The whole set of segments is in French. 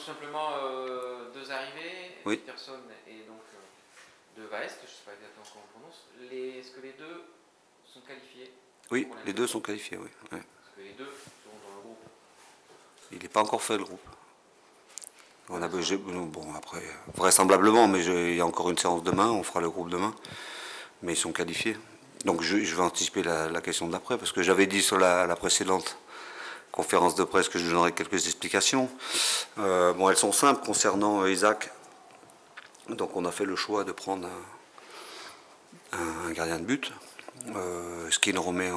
simplement deux arrivées, Oui. Peterson et donc de Vaest, je ne sais pas exactement comment on prononce. Est-ce que les deux sont qualifiés? Oui, les deux sont qualifiés, oui. Ouais. Parce que les deux sont dans le groupe. Il n'est pas encore fait le groupe. On a, bon, après, vraisemblablement, mais il y a encore une séance demain, on fera le groupe demain. Mais ils sont qualifiés. Donc je vais anticiper la question de l'après, parce que j'avais dit sur la précédente conférence de presse que je donnerais quelques explications. Bon, elles sont simples concernant Isaac. Donc on a fait le choix de prendre un gardien de but, ce qui ne remet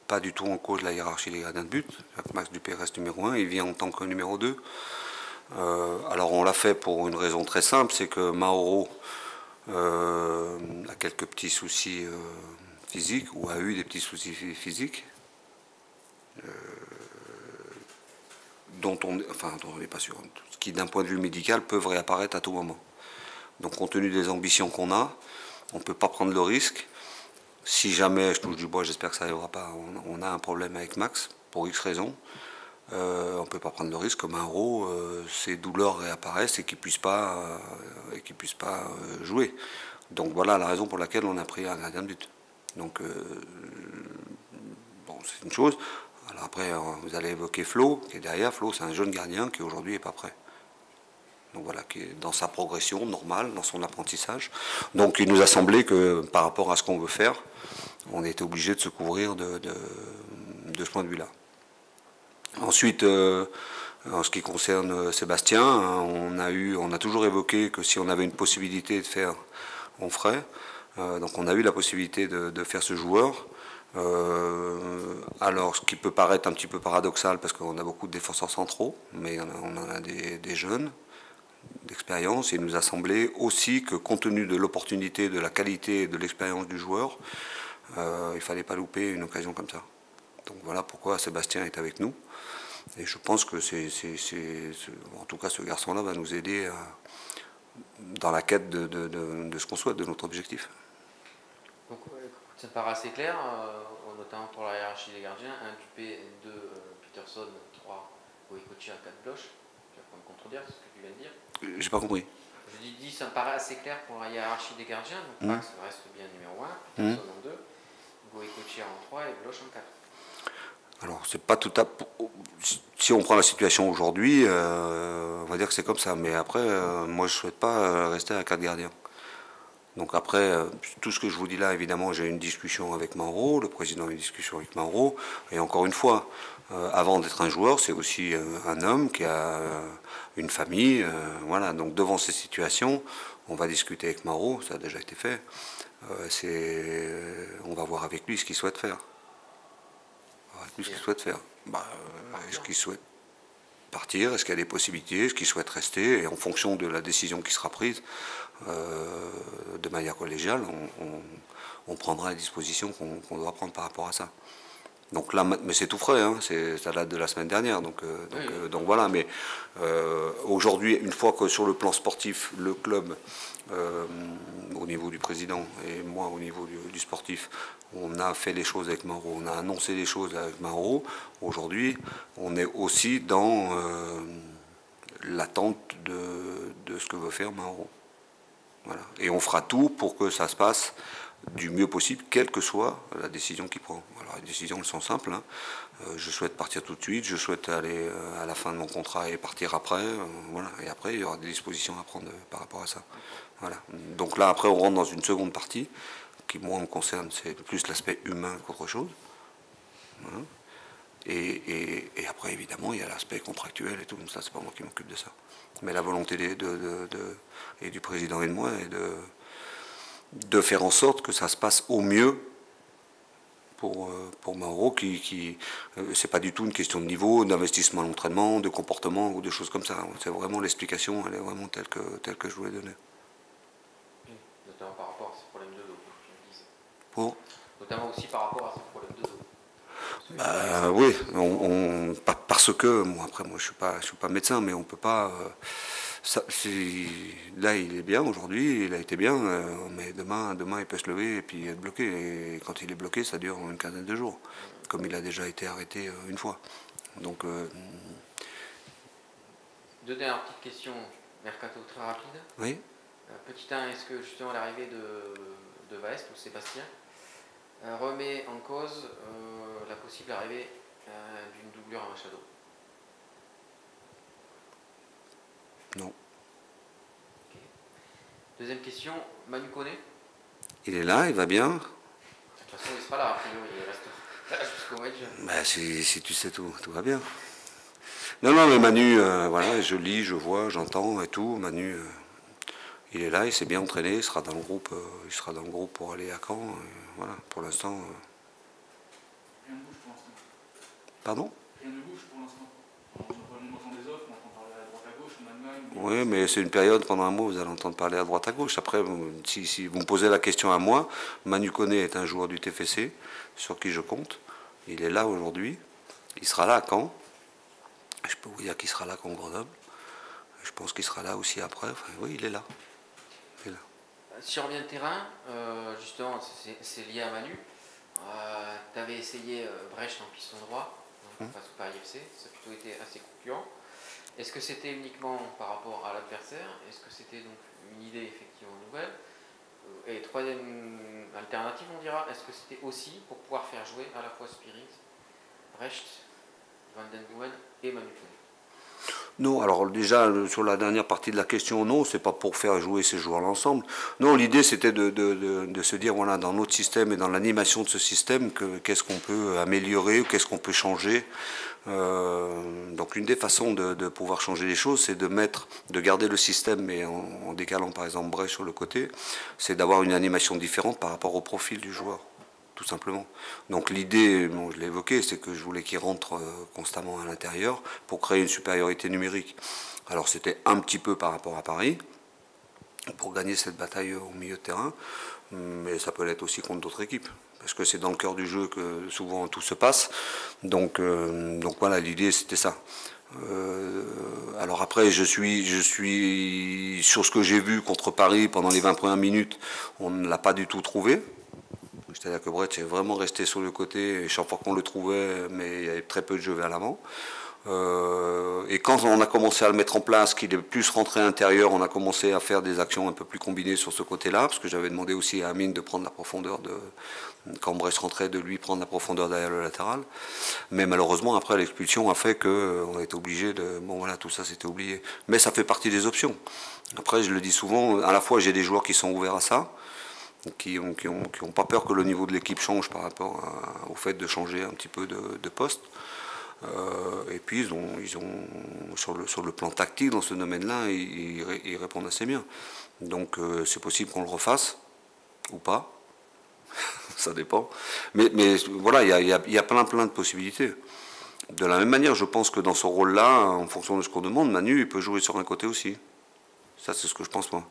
pas du tout en cause la hiérarchie des gardiens de but. Max Dupé reste numéro 1, il vient en tant que numéro 2. Alors on l'a fait pour une raison très simple, c'est que Mauro a quelques petits soucis physiques, ou a eu des petits soucis physiques, dont on n'est pas sûr, qui d'un point de vue médical peuvent réapparaître à tout moment. Donc compte tenu des ambitions qu'on a, on ne peut pas prendre le risque. Si jamais, je touche du bois, j'espère que ça n'arrivera pas, on a un problème avec Max, pour X raisons, on ne peut pas prendre le risque que Mauro, ses douleurs réapparaissent et qu'il ne puisse pas, jouer. Donc voilà la raison pour laquelle on a pris un gardien de but. Donc bon, c'est une chose. Alors après, vous allez évoquer Flo, qui est derrière. Flo, c'est un jeune gardien qui aujourd'hui n'est pas prêt. Donc voilà, qui est dans sa progression normale, dans son apprentissage. Donc il nous a semblé que par rapport à ce qu'on veut faire, on était obligé de se couvrir de ce point de vue-là. Ensuite, en ce qui concerne Sébastien, on a toujours évoqué que si on avait une possibilité de faire, on ferait. Donc on a eu la possibilité de faire ce joueur. Alors ce qui peut paraître un petit peu paradoxal parce qu'on a beaucoup de défenseurs centraux, mais on en a des jeunes d'expérience. Il nous a semblé aussi que compte tenu de l'opportunité, de la qualité et de l'expérience du joueur, il ne fallait pas louper une occasion comme ça. Donc voilà pourquoi Sébastien est avec nous. Et je pense que en tout cas ce garçon-là va nous aider dans la quête de ce qu'on souhaite, de notre objectif. Donc ça me paraît assez clair, notamment pour la hiérarchie des gardiens. 1 Dupé, 2 Peterson, 3 Goïcoechea, 4 Bloch. Tu vas pas me contredire ce que tu viens de dire. J'ai pas compris. Je dis ça me paraît assez clair pour la hiérarchie des gardiens. Donc Max reste bien numéro 1, Peterson en 2, Goïcoechea en 3 et Bloch en 4. Alors, c'est pas tout à. Si on prend la situation aujourd'hui, on va dire que c'est comme ça. Mais après, moi, je ne souhaite pas rester à 4 gardiens. Donc après, tout ce que je vous dis là, évidemment, j'ai une discussion avec Mauro, le président a une discussion avec Mauro. Et encore une fois, avant d'être un joueur, c'est aussi un homme qui a une famille. Voilà. Donc devant ces situations, on va discuter avec Mauro, ça a déjà été fait. On va voir avec lui ce qu'il souhaite faire. Qu'est-ce qu'il souhaite faire? Est-ce qu'il souhaite partir? Est-ce qu'il y a des possibilités? Est-ce qu'il souhaite rester? Et en fonction de la décision qui sera prise, de manière collégiale, on prendra les dispositions qu'on doit prendre par rapport à ça. Donc là, mais c'est tout frais, hein, ça date de la semaine dernière, donc voilà. Mais aujourd'hui, une fois que sur le plan sportif, le club, au niveau du président et moi au niveau du sportif, on a fait les choses avec Mauro, on a annoncé les choses avec Mauro. Aujourd'hui, on est aussi dans l'attente de ce que veut faire Mauro. Voilà. Et on fera tout pour que ça se passe du mieux possible, quelle que soit la décision qu'il prend. Alors les décisions, elles sont simples. Hein. Je souhaite partir tout de suite, je souhaite aller à la fin de mon contrat et partir après. Voilà. Et après, il y aura des dispositions à prendre par rapport à ça. Voilà. Donc là, après, on rentre dans une seconde partie, qui, moi, me concerne, c'est plus l'aspect humain qu'autre chose. Voilà. Et après, évidemment, il y a l'aspect contractuel et tout, ça, c'est pas moi qui m'occupe de ça. Mais la volonté et du président et de moi est de faire en sorte que ça se passe au mieux pour Mauro, c'est pas du tout une question de niveau, d'investissement à l'entraînement, de comportement ou de choses comme ça. C'est vraiment l'explication, elle est vraiment telle que je voulais donner. Notamment par rapport à ce problème de dos, je le disais. Pour Notamment aussi par rapport à ce problème de dos. Oui, parce que, après moi je suis pas médecin, mais on peut pas. Là il est bien aujourd'hui, il a été bien, mais demain il peut se lever et puis être bloqué. Et quand il est bloqué, ça dure une quinzaine de jours, comme il a déjà été arrêté une fois. Donc Deux dernières petites questions, mercato très rapide. Oui. Petit 1, est-ce que justement l'arrivée de Vaest ou Sébastien remet en cause la possible arrivée d'une doublure à Machado? Non. Okay. Deuxième question, Manu Koné? Il est là, il va bien. De toute façon, il sera là, a priori, il reste là jusqu'au mois de juin. Bah, si tu sais tout va bien. Non, non, mais Manu, voilà, je lis, je vois, j'entends et tout. Manu, il est là, il s'est bien entraîné, il sera dans le groupe, pour aller à Caen. Voilà, pour l'instant. Rien ne bouge pour l'instant. Pardon? Rien ne bouge pour l'instant. On entend des offres, on entend parler à droite à gauche, en Allemagne. Oui, mais c'est une période, pendant un mois, vous allez entendre parler à droite à gauche. Après, si vous me posez la question à moi, Manu Koné est un joueur du TFC, sur qui je compte. Il est là aujourd'hui. Il sera là à Caen. Je peux vous dire qu'il sera là contre Grenoble. Je pense qu'il sera là aussi après. Enfin, oui, il est là. Il est là. Si on revient au terrain, justement, c'est lié à Manu. Tu avais essayé Brest en piston droit, face au Paris FC. Ça a plutôt été assez concluant. Est-ce que c'était uniquement par rapport à l'adversaire? Est-ce que c'était donc une idée effectivement nouvelle? Et troisième alternative, on dira, est-ce que c'était aussi pour pouvoir faire jouer à la fois Spirit, Brecht, Van den Boomen et Manu Koné? Non, alors déjà, sur la dernière partie de la question, non, c'est pas pour faire jouer ces joueurs-là ensemble. Non, l'idée c'était de se dire, voilà, dans notre système et dans l'animation de ce système, qu'est-ce qu'on peut améliorer ou qu'est-ce qu'on peut changer. Donc une des façons de pouvoir changer les choses, c'est de garder le système, mais en décalant par exemple Brest sur le côté, c'est d'avoir une animation différente par rapport au profil du joueur. Tout simplement. Donc l'idée, bon, je l'ai évoqué, c'est que je voulais qu'il rentre constamment à l'intérieur pour créer une supériorité numérique. Alors c'était un petit peu par rapport à Paris, pour gagner cette bataille au milieu de terrain, mais ça peut l'être aussi contre d'autres équipes, parce que c'est dans le cœur du jeu que souvent tout se passe. Donc voilà, l'idée c'était ça. Alors après, je suis sur ce que j'ai vu contre Paris pendant les 20 premières minutes, on ne l'a pas du tout trouvé. C'est-à-dire que Brett est vraiment resté sur le côté, et chaque fois qu'on le trouvait, mais il y avait très peu de jeux vers l'avant. Et quand on a commencé à le mettre en place, qu'il est plus rentré à l'intérieur, on a commencé à faire des actions un peu plus combinées sur ce côté-là, parce que j'avais demandé aussi à Amine de prendre la profondeur, quand Brest rentrait, de lui prendre la profondeur derrière le latéral. Mais malheureusement, après, l'expulsion a fait qu'on a été obligé de... Bon voilà, tout ça c'était oublié. Mais ça fait partie des options. Après, je le dis souvent, à la fois j'ai des joueurs qui sont ouverts à ça, qui n'ont pas peur que le niveau de l'équipe change par rapport au fait de changer un petit peu de poste. Et puis ils ont sur le plan tactique dans ce domaine-là, ils répondent assez bien. Donc c'est possible qu'on le refasse ou pas, ça dépend. Mais voilà, il y a plein de possibilités. De la même manière, je pense que dans ce rôle-là, en fonction de ce qu'on demande, Manu il peut jouer sur un côté aussi. Ça c'est ce que je pense moi.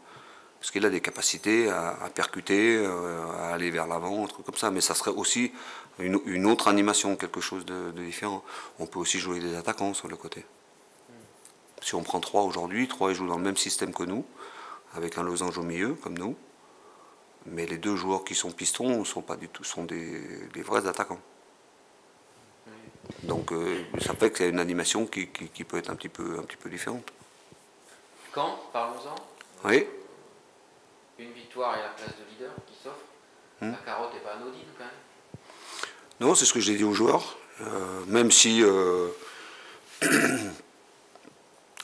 Parce qu'il a des capacités à percuter, à aller vers l'avant, un truc comme ça. Mais ça serait aussi une autre animation, quelque chose de différent. On peut aussi jouer des attaquants sur le côté. Si on prend 3 aujourd'hui, 3 ils jouent dans le même système que nous, avec un losange au milieu, comme nous. Mais les deux joueurs qui sont pistons sont pas du tout, sont des vrais attaquants. Donc ça fait que c'est une animation qui peut être un petit peu différente. Quand, parlons-en. Oui. Une victoire et la place de leader qui s'offre. La carotte n'est pas anodine quand même. Non, c'est ce que j'ai dit aux joueurs. Même si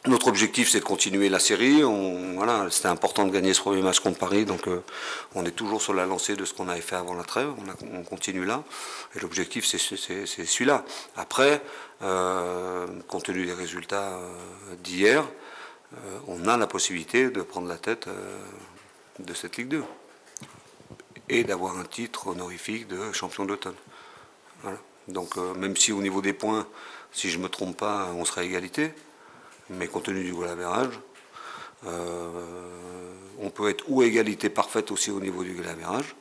notre objectif c'est de continuer la série, voilà, c'était important de gagner ce premier match contre Paris, donc on est toujours sur la lancée de ce qu'on avait fait avant la trêve, on continue là, et l'objectif c'est celui-là. Après, compte tenu des résultats d'hier, on a la possibilité de prendre la tête de cette Ligue 2 et d'avoir un titre honorifique de champion d'automne. Voilà. Donc même si au niveau des points, si je ne me trompe pas, on sera à égalité, mais compte tenu du goal average, on peut être ou à égalité parfaite aussi au niveau du goal average,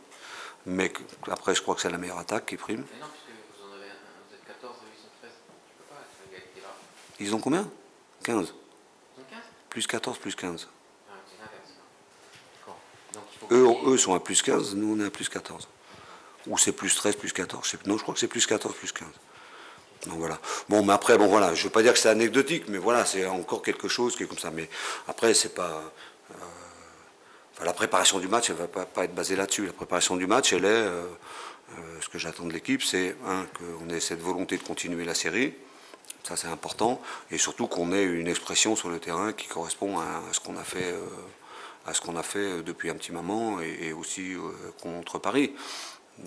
mais après je crois que c'est la meilleure attaque qui prime. Mais non, puisque vous êtes 14 et 813, tu peux pas être à égalité là. Ils ont combien? 15. Ils ont 15? Plus 14, plus 15. Ah, c'est l'inverse. Donc il faut Eux sont à plus 15, nous on est à plus 14. Ou c'est plus 13, plus 14. Non, je crois que c'est plus 14, plus 15. Donc voilà. Bon, mais après, bon voilà, je ne veux pas dire que c'est anecdotique, mais voilà, c'est encore quelque chose qui est comme ça. Mais après, c'est pas. Enfin, la préparation du match, elle ne va pas être basée là-dessus. La préparation du match, elle est. Ce que j'attends de l'équipe, c'est qu'on ait cette volonté de continuer la série. Ça, c'est important. Et surtout qu'on ait une expression sur le terrain qui correspond à ce qu'on a fait. À ce qu'on a fait depuis un petit moment et aussi contre Paris.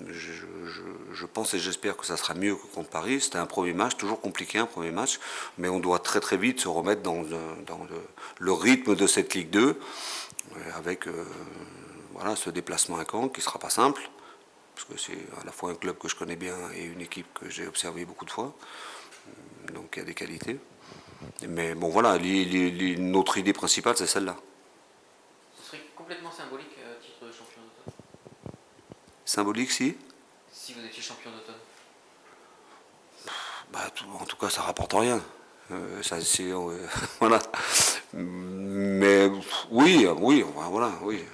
Je pense et j'espère que ça sera mieux que contre Paris. C'était un premier match, toujours compliqué un premier match, mais on doit très très vite se remettre dans le rythme de cette Ligue 2 avec voilà, ce déplacement à Caen qui ne sera pas simple, parce que c'est à la fois un club que je connais bien et une équipe que j'ai observée beaucoup de fois, donc il y a des qualités. Mais bon voilà, notre idée principale c'est celle-là. Ce serait complètement symbolique, titre de champion d'automne. Symbolique si vous étiez champion d'automne. Bah, en tout cas, ça rapporte rien. Ça, voilà. Mais oui, voilà, oui.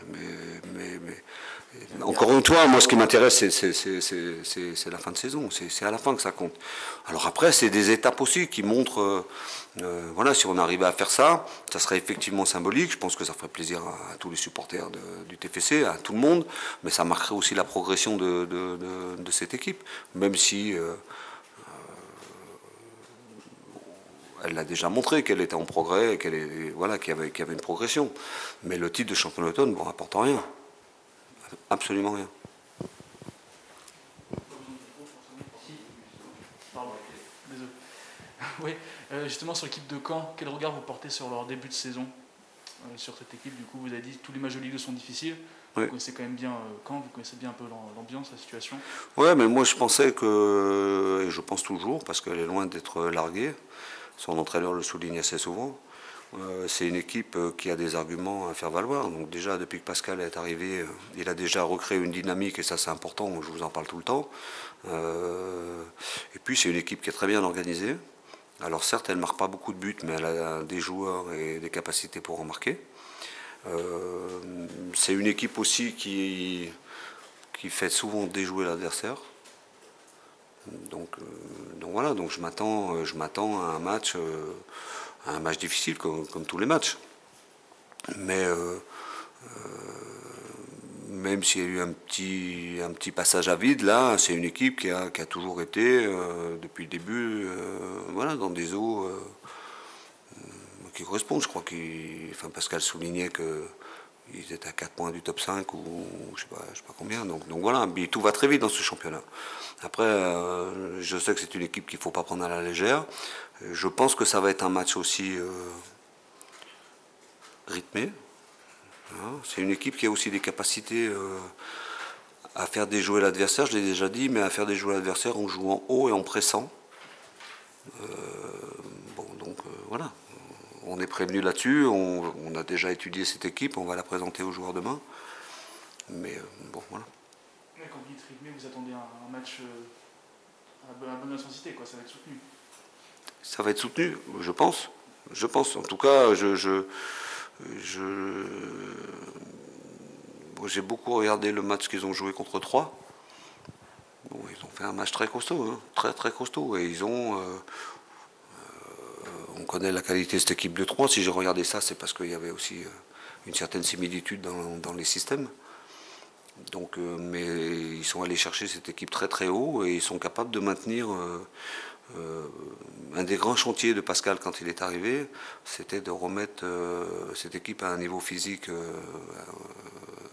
Mais encore une fois, moi, ce qui m'intéresse, c'est la fin de saison. C'est à la fin que ça compte. Alors après, c'est des étapes aussi qui montrent, voilà, si on arrivait à faire ça, ça serait effectivement symbolique. Je pense que ça ferait plaisir à tous les supporters du TFC, à tout le monde. Mais ça marquerait aussi la progression de cette équipe, même si. Elle l'a déjà montré qu'elle était en progrès, voilà, qu'il y avait une progression. Mais le titre de champion d'automne ne vous rapporte rien. Absolument rien. Pardon, désolé. Oui, justement sur l'équipe de Caen, quel regard vous portez sur leur début de saison, sur cette équipe? Du coup, vous avez dit que tous les matchs de Ligue 2 sont difficiles. Oui. Vous connaissez quand même bien Caen, vous connaissez bien un peu l'ambiance, la situation. Ouais, mais moi je pensais que, et je pense toujours, parce qu'elle est loin d'être larguée, son entraîneur le souligne assez souvent, c'est une équipe qui a des arguments à faire valoir. Donc déjà, depuis que Pascal est arrivé, il a déjà recréé une dynamique, et ça c'est important, je vous en parle tout le temps. Et puis c'est une équipe qui est très bien organisée. Alors certes, elle ne marque pas beaucoup de buts, mais elle a des joueurs et des capacités pour en marquer. C'est une équipe aussi qui fait souvent déjouer l'adversaire. Donc voilà, donc je m'attends à un match difficile comme tous les matchs. Mais même s'il y a eu un petit passage à vide, là, c'est une équipe qui a toujours été, depuis le début, voilà, dans des eaux qui correspondent. Je crois Pascal soulignait qu'ils étaient à 4 points du top 5 ou je sais pas combien. Donc voilà, mais tout va très vite dans ce championnat. Après, je sais que c'est une équipe qu'il ne faut pas prendre à la légère. Je pense que ça va être un match aussi rythmé. C'est une équipe qui a aussi des capacités à faire déjouer l'adversaire, je l'ai déjà dit, mais à faire déjouer l'adversaire en jouant haut et en pressant. Voilà. On est prévenu là-dessus, on a déjà étudié cette équipe, on va la présenter aux joueurs demain. Mais bon, voilà. Mais quand vous dites rythmé, vous attendez un match à bonne intensité, quoi, ça va être soutenu. Ça va être soutenu, je pense. Je pense. En tout cas, j'ai beaucoup regardé le match qu'ils ont joué contre Troyes. Bon, ils ont fait un match très costaud, hein, très très costaud. Et ils ont... on connaît la qualité de cette équipe de Troyes. Si j'ai regardé ça, c'est parce qu'il y avait aussi une certaine similitude dans les systèmes. Donc, mais ils sont allés chercher cette équipe très très haut et ils sont capables de maintenir... un des grands chantiers de Pascal quand il est arrivé, c'était de remettre cette équipe à un niveau physique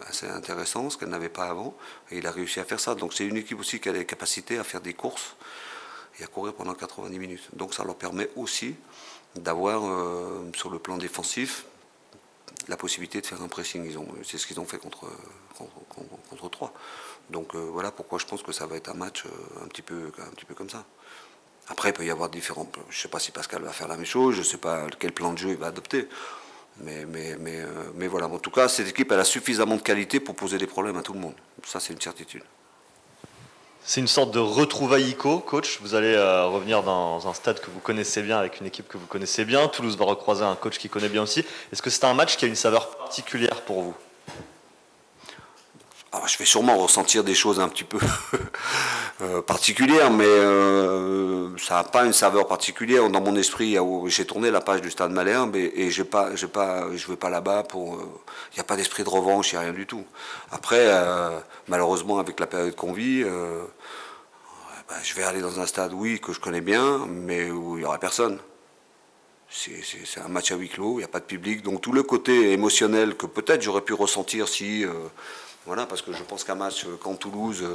assez intéressant, ce qu'elle n'avait pas avant, et il a réussi à faire ça. Donc c'est une équipe aussi qui a les capacités à faire des courses et à courir pendant 90 minutes. Donc ça leur permet aussi d'avoir, sur le plan défensif, la possibilité de faire un pressing. C'est ce qu'ils ont fait contre Troyes. Donc voilà pourquoi je pense que ça va être un match un petit peu comme ça. Après, il peut y avoir différents... Je ne sais pas si Pascal va faire la même chose, je ne sais pas quel plan de jeu il va adopter. Mais voilà, en tout cas, cette équipe, elle a suffisamment de qualité pour poser des problèmes à tout le monde. Ça, c'est une certitude. C'est une sorte de retrouvaille ICO, coach. Vous allez revenir dans un stade que vous connaissez bien, avec une équipe que vous connaissez bien. Toulouse va recroiser un coach qui connaît bien aussi. Est-ce que c'est un match qui a une saveur particulière pour vous ? Alors, je vais sûrement ressentir des choses un petit peu particulières, mais ça n'a pas une saveur particulière. Dans mon esprit, j'ai tourné la page du Stade Malherbe et je vais pas là-bas pour... Il n'y a pas d'esprit de revanche, il n'y a rien du tout. Après, malheureusement, avec la période qu'on vit, je vais aller dans un stade, oui, que je connais bien, mais où il n'y aura personne. C'est un match à huis clos, il n'y a pas de public. Donc tout le côté émotionnel que peut-être j'aurais pu ressentir si... voilà, parce que je pense qu'un match qu'en Toulouse,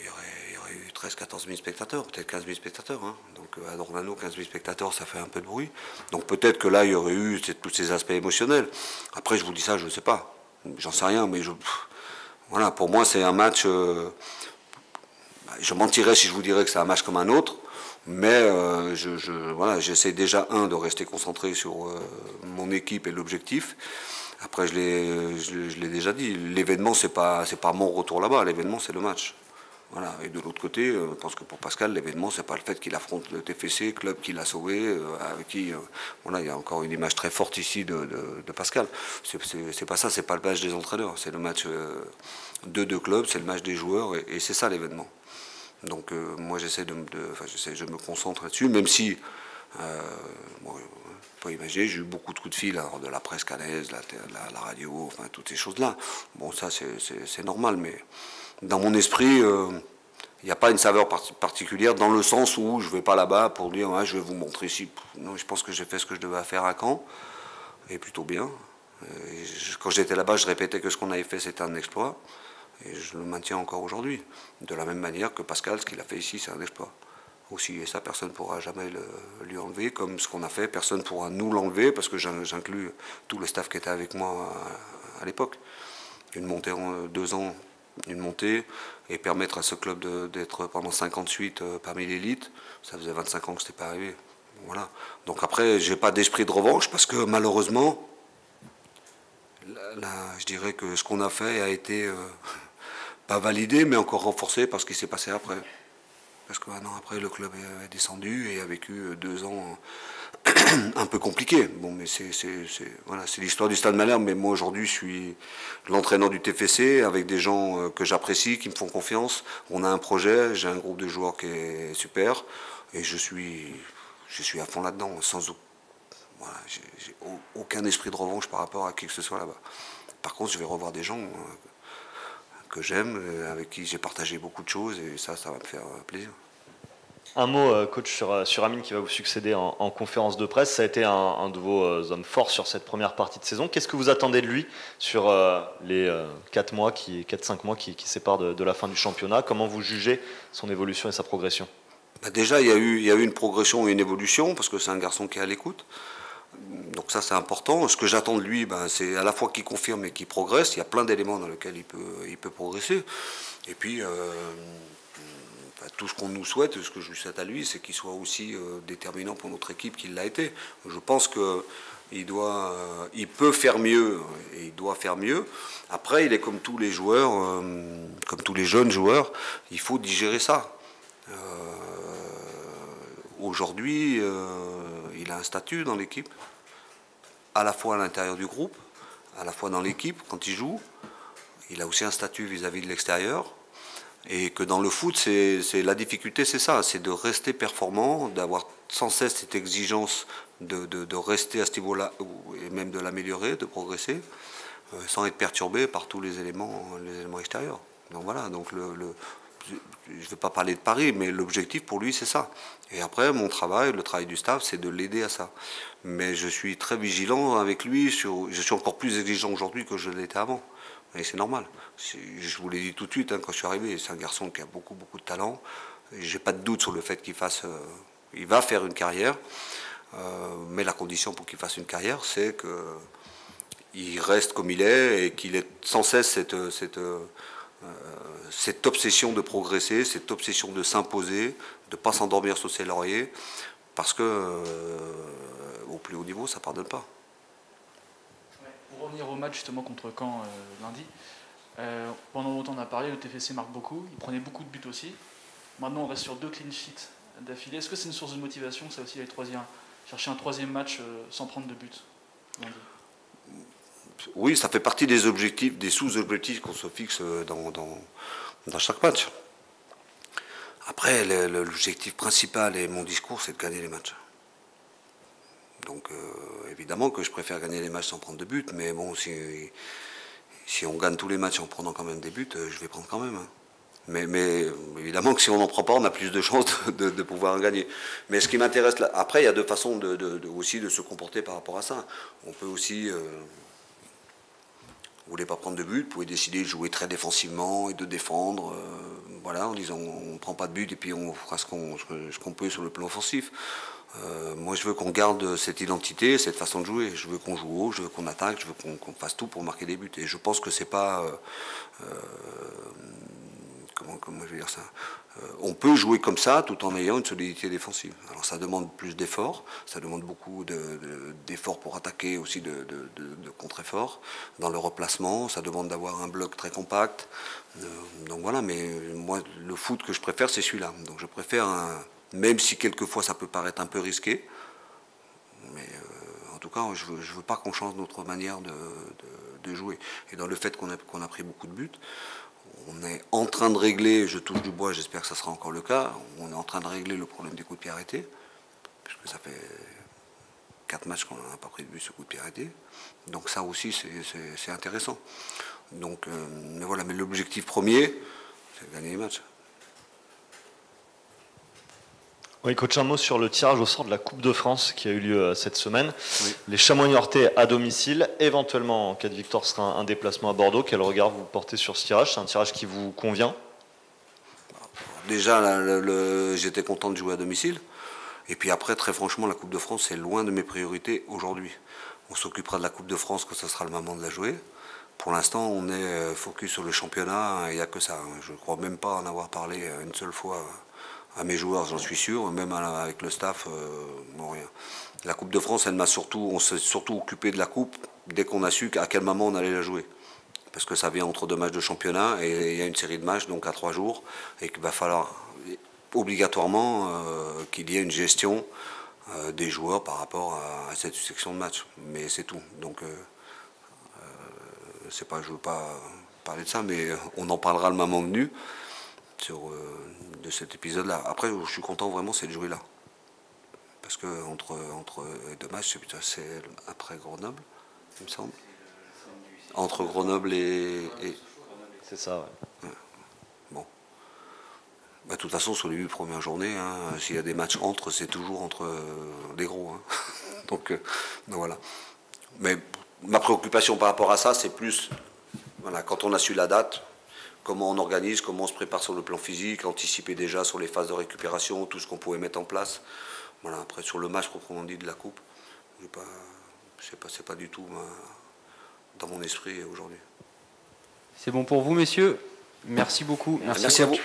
il y aurait eu 13-14 000 spectateurs, peut-être 15 000 spectateurs. Hein. Donc à Dornano, 15 000 spectateurs, ça fait un peu de bruit. Donc peut-être que là, il y aurait eu tous ces aspects émotionnels. Après, je vous dis ça, je ne sais pas. J'en sais rien, mais voilà, pour moi, c'est un match... je mentirais si je vous dirais que c'est un match comme un autre. Mais voilà, j'essaie déjà, de rester concentré sur mon équipe et l'objectif. Après, je l'ai déjà dit, l'événement, c'est pas mon retour là-bas, l'événement, c'est le match. Voilà. Et de l'autre côté, je pense que pour Pascal, l'événement, c'est pas le fait qu'il affronte le TFC, club qui l'a sauvé, avec qui, voilà, il y a encore une image très forte ici de Pascal. C'est pas ça, c'est pas le match des entraîneurs, c'est le match de deux clubs, c'est le match des joueurs, et c'est ça l'événement. Donc moi je me concentre là-dessus, même si, bon, vous pouvez imaginer, j'ai eu beaucoup de coups de fil alors, de la presse canaise, la radio, enfin toutes ces choses-là. Bon, ça c'est normal, mais dans mon esprit, il n'y a pas une saveur particulière dans le sens où je ne vais pas là-bas pour dire je vais vous montrer ici. Non, je pense que j'ai fait ce que je devais faire à Caen, et plutôt bien. Quand j'étais là-bas, je répétais que ce qu'on avait fait c'était un exploit. Et je le maintiens encore aujourd'hui. De la même manière que Pascal, ce qu'il a fait ici, c'est un exploit. Aussi, et ça, personne ne pourra jamais lui enlever. Comme ce qu'on a fait, personne ne pourra nous l'enlever, parce que j'inclus tout le staff qui était avec moi à l'époque. Une montée en 2 ans, une montée, et permettre à ce club d'être pendant 58 parmi l'élite, ça faisait 25 ans que ce n'était pas arrivé. Voilà. Donc après, j'ai pas d'esprit de revanche, parce que malheureusement, là, je dirais que ce qu'on a fait a été... pas validé, mais encore renforcé par ce qui s'est passé après. Parce qu'un an après, le club est descendu et a vécu 2 ans un peu compliqués. Bon, mais voilà, c'est l'histoire du Stade Malherbe, mais moi aujourd'hui, je suis l'entraîneur du TFC avec des gens que j'apprécie, qui me font confiance. On a un projet, j'ai un groupe de joueurs qui est super, et je suis à fond là-dedans, voilà, j'ai aucun esprit de revanche par rapport à qui que ce soit là-bas. Par contre, je vais revoir des gens que j'aime, avec qui j'ai partagé beaucoup de choses, et ça va me faire plaisir. Un mot, coach, sur Amine qui va vous succéder en conférence de presse. Ça a été un de vos hommes forts sur cette première partie de saison. Qu'est-ce que vous attendez de lui sur les 4-5 mois qui séparent de la fin du championnat? Comment vous jugez son évolution et sa progression? Déjà, il y a eu une progression et une évolution, parce que c'est un garçon qui est à l'écoute. Donc ça, c'est important. Ce que j'attends de lui, c'est à la fois qu'il confirme et qu'il progresse. Il y a plein d'éléments dans lesquels il peut progresser. Et puis, tout ce qu'on nous souhaite, ce que je lui souhaite à lui, c'est qu'il soit aussi déterminant pour notre équipe qu'il l'a été. Je pense qu'il peut faire mieux, et il doit faire mieux. Après, il est comme tous les joueurs, comme tous les jeunes joueurs, il faut digérer ça. Aujourd'hui, il a un statut dans l'équipe, à la fois à l'intérieur du groupe, à la fois dans l'équipe quand il joue. Il a aussi un statut vis-à-vis de l'extérieur. Et que dans le foot, la difficulté, c'est ça, c'est de rester performant, d'avoir sans cesse cette exigence de rester à ce niveau-là, et même de l'améliorer, de progresser, sans être perturbé par tous les éléments extérieurs. Donc voilà, donc je ne vais pas parler de Paris, mais l'objectif pour lui, c'est ça. Et après, mon travail, le travail du staff, c'est de l'aider à ça. Mais je suis très vigilant avec lui, je suis encore plus exigeant aujourd'hui que je l'étais avant. Et c'est normal. Je vous l'ai dit tout de suite quand je suis arrivé, c'est un garçon qui a beaucoup de talent. J'ai pas de doute sur le fait il va faire une carrière. Mais la condition pour qu'il fasse une carrière, c'est qu'il reste comme il est et qu'il ait sans cesse cette obsession de progresser, cette obsession de s'imposer, de ne pas s'endormir sur ses lauriers, parce que au plus haut niveau, ça ne pardonne pas. Pour revenir au match justement contre Caen lundi, pendant longtemps on a parlé, le TFC marque beaucoup, il prenait beaucoup de buts aussi. Maintenant on reste sur 2 clean sheets d'affilée. Est-ce que c'est une source de motivation, ça aussi, chercher un 3e match sans prendre de buts lundi? Oui, ça fait partie des objectifs, des sous-objectifs qu'on se fixe dans chaque match. Après, l'objectif principal et mon discours, c'est de gagner les matchs. Donc, évidemment que je préfère gagner les matchs sans prendre de but, mais bon, si on gagne tous les matchs en prenant quand même des buts, je vais prendre quand même. Hein. Mais évidemment que si on n'en prend pas, on a plus de chances de pouvoir en gagner. Mais ce qui m'intéresse, après, il y a deux façons aussi de se comporter par rapport à ça. On peut aussi, vous voulez pas prendre de but, vous pouvez décider de jouer très défensivement et de défendre, voilà, en disant on ne prend pas de but et puis on fera ce qu'on peut sur le plan offensif. Moi, je veux qu'on garde cette identité, cette façon de jouer. Je veux qu'on joue haut, je veux qu'on attaque, je veux qu'on fasse tout pour marquer des buts. Et je pense que c'est pas... comment je vais dire ça, on peut jouer comme ça tout en ayant une solidité défensive. Alors ça demande plus d'efforts, ça demande beaucoup d'efforts pour attaquer, aussi de contre-efforts dans le replacement, ça demande d'avoir un bloc très compact. Donc voilà, mais moi le foot que je préfère c'est celui-là. Donc je préfère, même si quelquefois ça peut paraître un peu risqué, mais en tout cas je veux pas qu'on change notre manière de jouer. Et dans le fait qu'on a pris beaucoup de buts, on est en train de régler, je touche du bois, j'espère que ça sera encore le cas, on est en train de régler le problème des coups de pied arrêtés, puisque ça fait 4 matchs qu'on n'a pas pris de but sur coup de pied arrêté. Donc ça aussi c'est intéressant. Donc, mais voilà, mais l'objectif premier, c'est de gagner les matchs. Oui, coach, un mot sur le tirage au sort de la Coupe de France qui a eu lieu cette semaine. Oui. Les Chamois-Niortais à domicile, éventuellement en cas de victoire, ce sera un déplacement à Bordeaux. Quel regard vous portez sur ce tirage? C'est un tirage qui vous convient? Déjà, j'étais content de jouer à domicile. Et puis après, très franchement, la Coupe de France, c'est loin de mes priorités aujourd'hui. On s'occupera de la Coupe de France quand ce sera le moment de la jouer. Pour l'instant, on est focus sur le championnat, il n'y a que ça. Je ne crois même pas en avoir parlé une seule fois à mes joueurs, j'en suis sûr, même avec le staff, non rien. La Coupe de France, on s'est surtout occupé de la Coupe dès qu'on a su à quel moment on allait la jouer. Parce que ça vient entre 2 matchs de championnat et il y a une série de matchs, donc à 3 jours, et qu'il va falloir obligatoirement qu'il y ait une gestion des joueurs par rapport à cette section de matchs. Mais c'est tout. Donc, je ne veux pas parler de ça, mais on en parlera le moment venu de cet épisode-là. Après, je suis content vraiment, c'est de jouer là. Parce que entre 2 matchs, c'est après Grenoble, il me semble. Entre Grenoble et... C'est ça, ouais. Bon. Bah, de toute façon, sur les 8 premières journées, hein, s'il y a des matchs entre, c'est toujours entre des gros. Hein. donc voilà. Mais ma préoccupation par rapport à ça, c'est plus, voilà, quand on a su la date, comment on organise, comment on se prépare sur le plan physique, anticiper déjà sur les phases de récupération, tout ce qu'on pouvait mettre en place. Voilà, après, sur le match proprement dit de la Coupe, c'est pas du tout dans mon esprit aujourd'hui. C'est bon pour vous, messieurs. Merci beaucoup. Merci à vous.